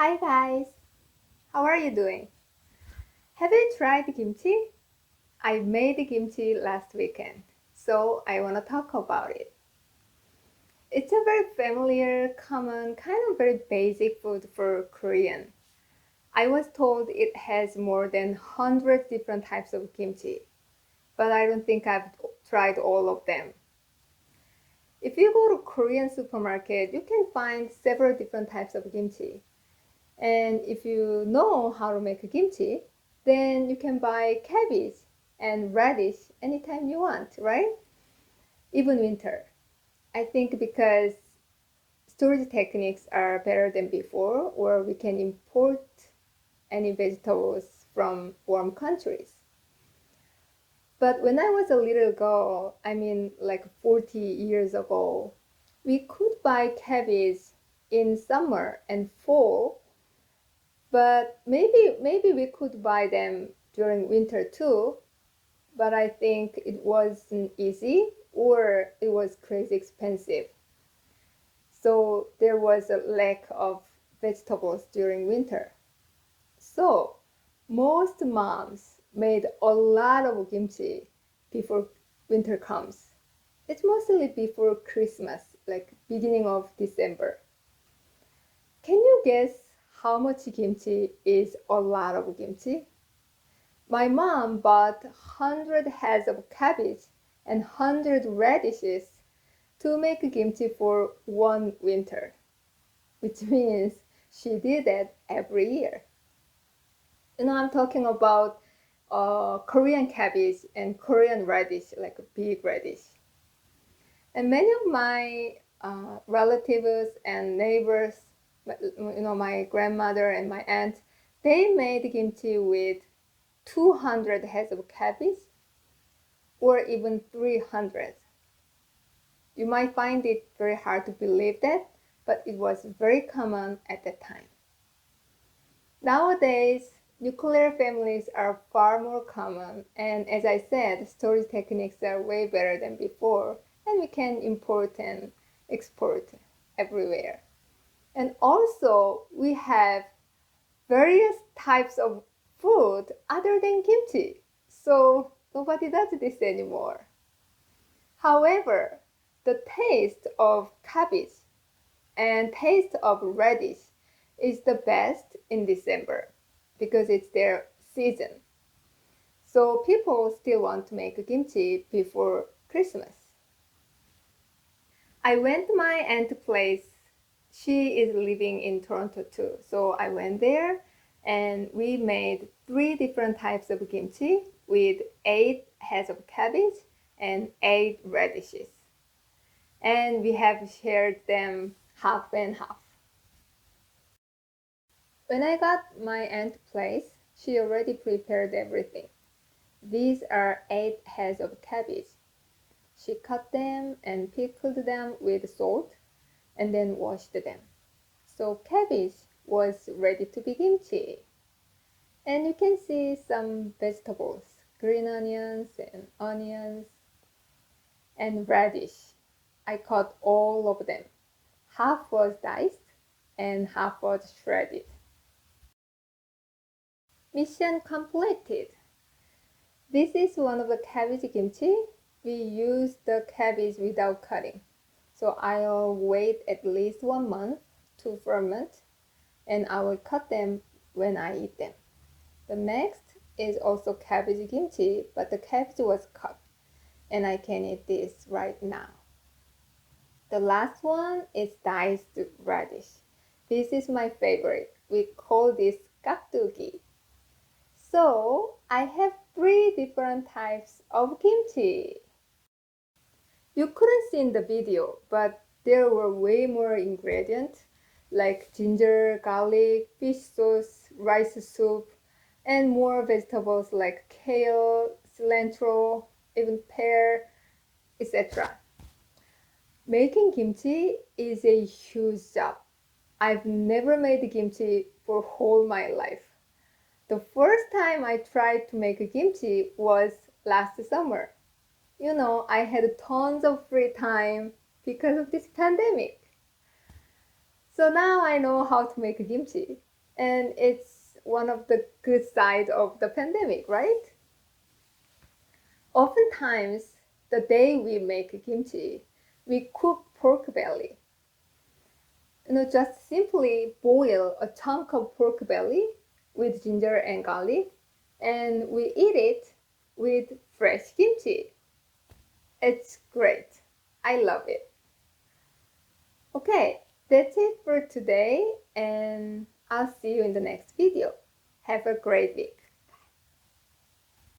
Hi guys, how are you doing? Have you tried kimchi? I made kimchi last weekend, so I want to talk about it. It's a very familiar, common, kind of very basic food for Korean. I was told it has more than 100 different types of kimchi, but I don't think I've tried all of them. If you go to Korean supermarket, you can find several different types of kimchi. And if you know how to make kimchi, then you can buy cabbage and radish anytime you want, right? Even winter. I think because storage techniques are better than before, or we can import any vegetables from warm countries. But when I was a little girl, I mean like 40 years ago, we could buy cabbage in summer and fall. But maybe we could buy them during winter too, but I think it wasn't easy or it was crazy expensive. So there was a lack of vegetables during winter. So most moms made a lot of kimchi before winter comes. It's mostly before Christmas, like beginning of December. Can you guess how much kimchi is a lot of kimchi? My mom bought 100 heads of cabbage and 100 radishes to make kimchi for one winter, which means she did that every year. I'm talking about Korean cabbage and Korean radish, like a big radish. And many of my relatives and neighbors, my grandmother and my aunt, they made kimchi with 200 heads of cabbage or even 300. You might find it very hard to believe that, but it was very common at that time. Nowadays, nuclear families are far more common, and as I said, storage techniques are way better than before, and we can import and export everywhere. And also, we have various types of food other than kimchi, so nobody does this anymore. However, the taste of cabbage and taste of radish is the best in December because it's their season. So people still want to make kimchi before Christmas. I went to my aunt's place. She is living in Toronto too. So I went there and we made three different types of kimchi with 8 heads of cabbage and 8 radishes. And we have shared them half and half. When I got my aunt's place, she already prepared everything. These are 8 heads of cabbage. She cut them and pickled them with salt and then washed them. So cabbage was ready to be kimchi. And you can see some vegetables, green onions, and radish. I cut all of them. Half was diced and half was shredded. Mission completed. This is one of the cabbage kimchi. We use the cabbage without cutting. So I'll wait at least 1 month to ferment and I will cut them when I eat them. The next is also cabbage kimchi, but the cabbage was cut and I can eat this right now. The last one is diced radish. This is my favorite. We call this 깍두기. So I have 3 different types of kimchi. You couldn't see in the video, but there were way more ingredients like ginger, garlic, fish sauce, rice soup, and more vegetables like kale, cilantro, even pear, etc. Making kimchi is a huge job. I've never made kimchi for whole my life. The first time I tried to make kimchi was last summer. I had tons of free time because of this pandemic. So now I know how to make kimchi. And it's one of the good sides of the pandemic, right? Oftentimes, the day we make kimchi, we cook pork belly. Just simply boil a chunk of pork belly with ginger and garlic, and we eat it with fresh kimchi. It's great. I love it. Okay, that's it for today, and I'll see you in the next video. Have a great week.